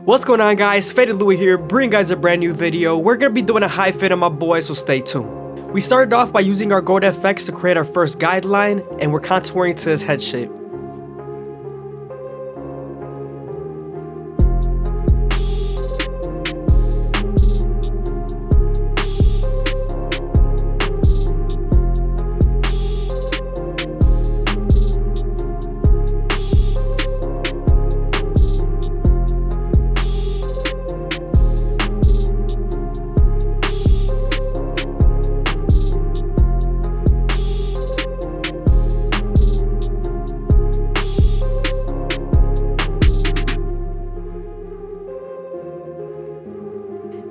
What's going on, guys? FadeitLuie here, bringing guys a brand new video. We're gonna be doing a high fade on my boy, so stay tuned. We started off by using our gold FX to create our first guideline, and we're contouring to his head shape.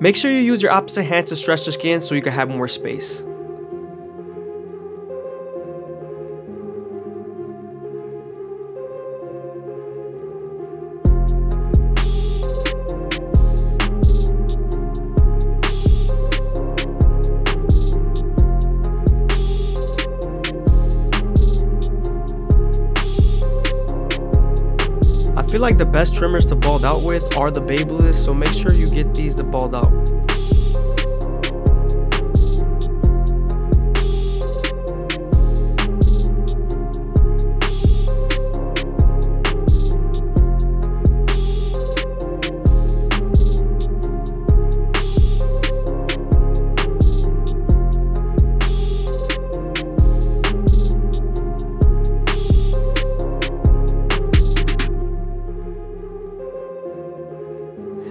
Make sure you use your opposite hand to stretch the skin so you can have more space. I feel like the best trimmers to bald out with are the FadeitLuie, so make sure you get these to bald out.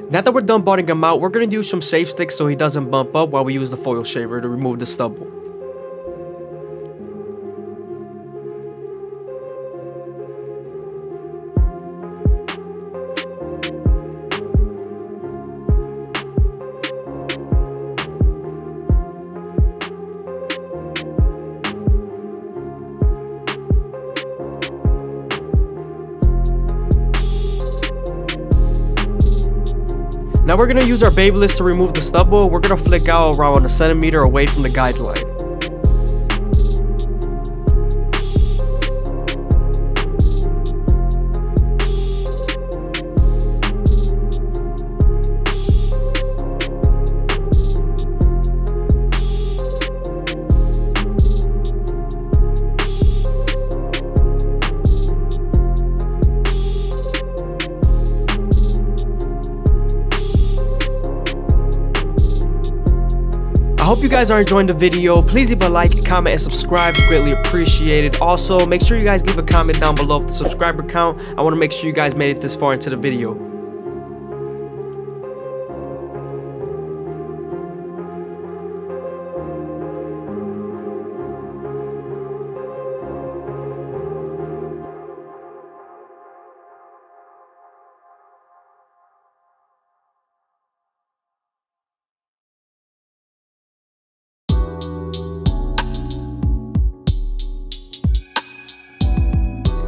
Now that we're done balding him out, we're going to use some shave sticks so he doesn't bump up while we use the foil shaver to remove the stubble. Now we're going to use our FadeitLuie to remove the stubble. We're going to flick out around 1 centimeter away from the guideline. I hope you guys are enjoying the video. Please leave a like, comment, and subscribe. Greatly appreciated. Also, make sure you guys leave a comment down below with the subscriber count. I want to make sure you guys made it this far into the video.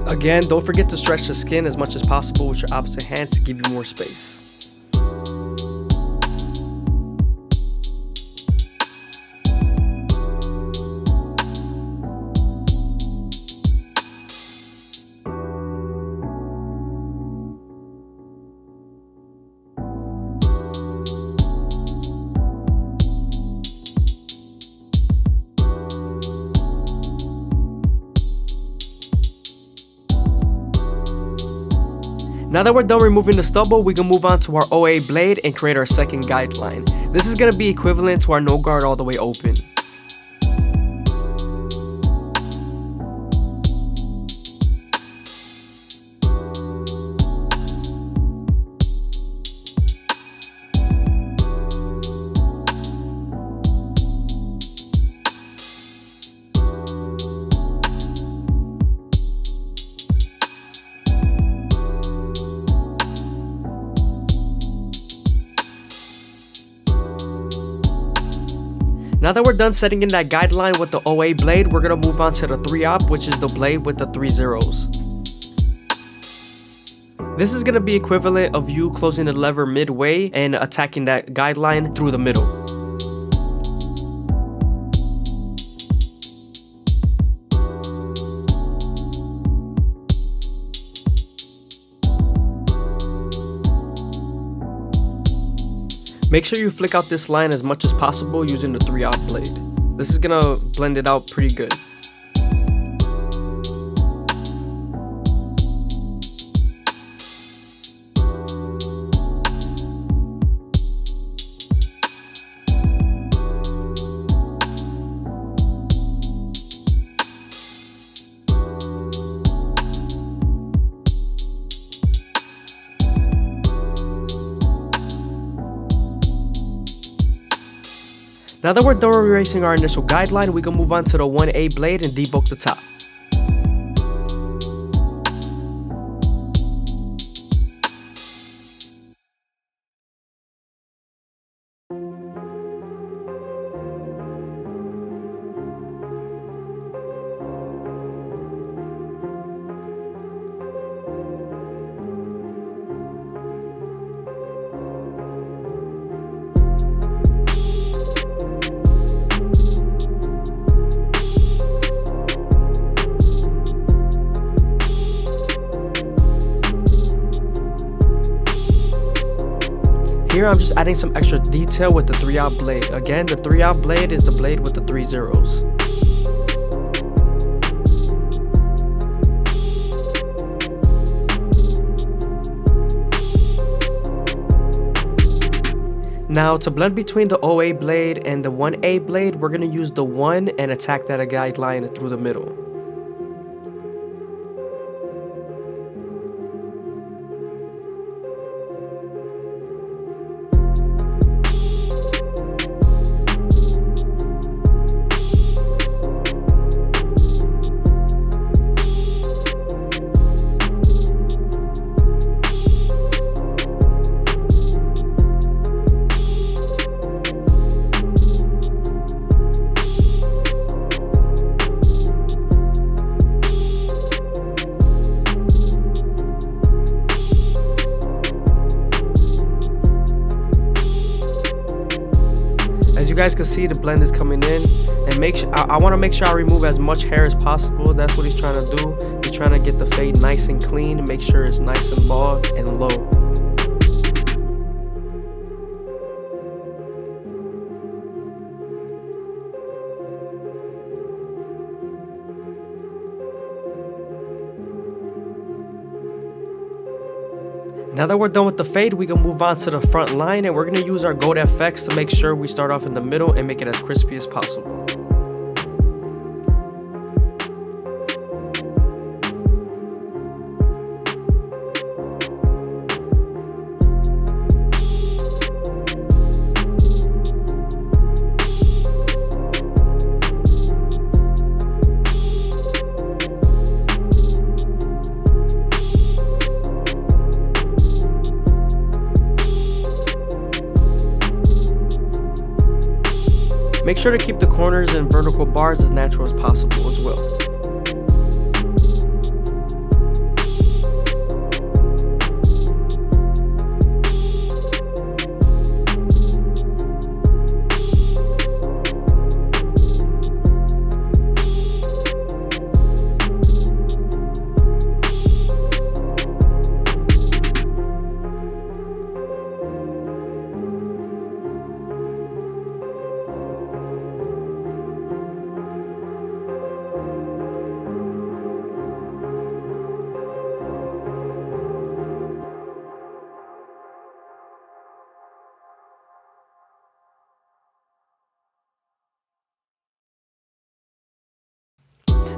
Again, don't forget to stretch the skin as much as possible with your opposite hand to give you more space. Now that we're done removing the stubble, we can move on to our OA blade and create our second guideline. This is going to be equivalent to our no guard all the way open. Now that we're done setting in that guideline with the OA blade, we're going to move on to the 3-op, which is the blade with the 3 zeros. This is going to be equivalent of you closing the lever midway and attacking that guideline through the middle. Make sure you flick out this line as much as possible using the 3/0 blade. This is gonna blend it out pretty good. Now that we're done erasing our initial guideline, we can move on to the 1A blade and debulk the top. Here I'm just adding some extra detail with the 3/0 blade. Again, the 3/0 blade is the blade with the 3 zeros. Now to blend between the OA blade and the 1A blade, we're going to use the 1 and attack that guideline through the middle. As you guys can see, the blend is coming in, and I want to make sure I remove as much hair as possible. That's what he's trying to do. He's trying to get the fade nice and clean, make sure it's nice and long and low. Now that we're done with the fade, we can move on to the front line, and we're going to use our gold FX to make sure we start off in the middle and make it as crispy as possible. Make sure to keep the corners and vertical bars as natural as possible as well.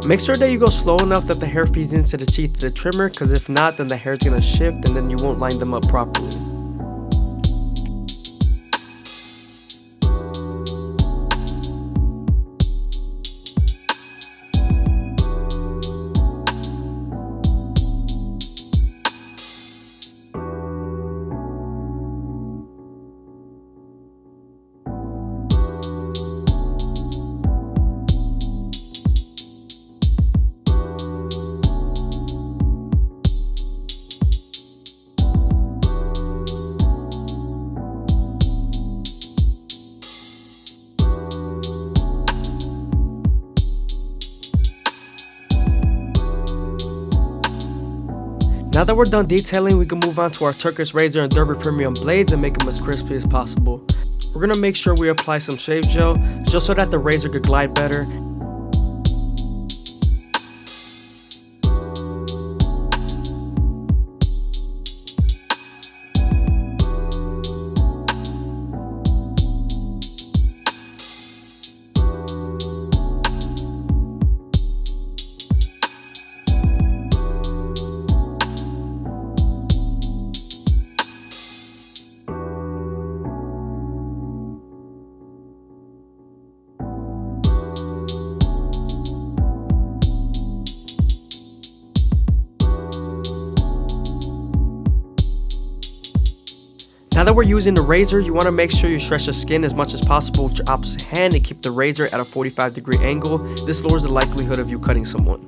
Make sure that you go slow enough that the hair feeds into the teeth of the trimmer, because if not, then the hair is going to shift and then you won't line them up properly. Now that we're done detailing, we can move on to our Turkish razor and Derby Premium blades and make them as crispy as possible. We're gonna make sure we apply some shave gel just so that the razor could glide better. Now that we're using the razor, you want to make sure you stretch the skin as much as possible with your opposite hand and keep the razor at a 45-degree angle. This lowers the likelihood of you cutting someone.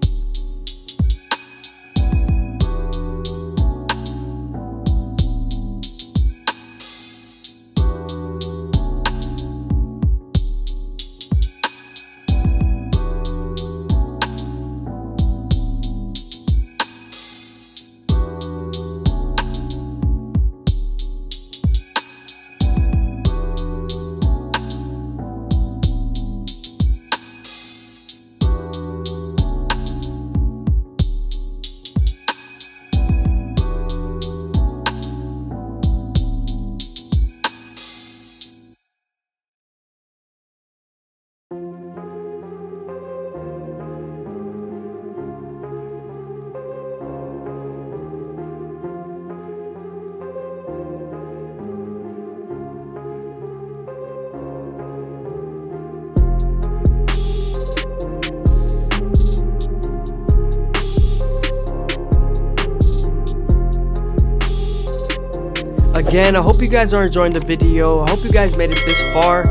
Again, I hope you guys are enjoying the video. I hope you guys made it this far.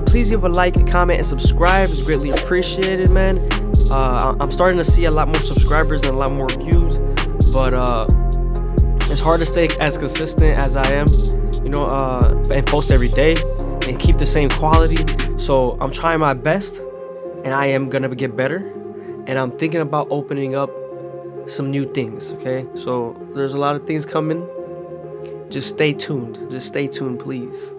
Please give a like, comment, and subscribe. It's greatly appreciated, man. I'm starting to see a lot more subscribers and a lot more views, but it's hard to stay as consistent as I am, you know, and post every day and keep the same quality. So I'm trying my best, and I am gonna get better. And I'm thinking about opening up some new things. Okay, so there's a lot of things coming. Just stay tuned. Just stay tuned, please.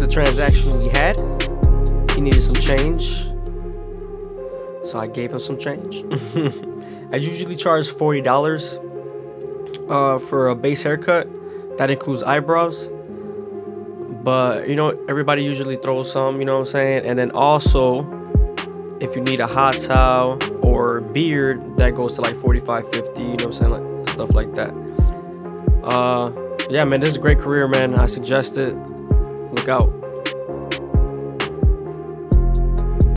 Transaction we had. He needed some change, so I gave him some change. I usually charge $40 for a base haircut. That includes eyebrows, but you know, everybody usually throws some, you know what I'm saying? And then also, if you need a hot towel or beard, that goes to like $45, $50, you know what I'm saying? Like stuff like that. Yeah, man, this is a great career, man. I suggest it. Look out.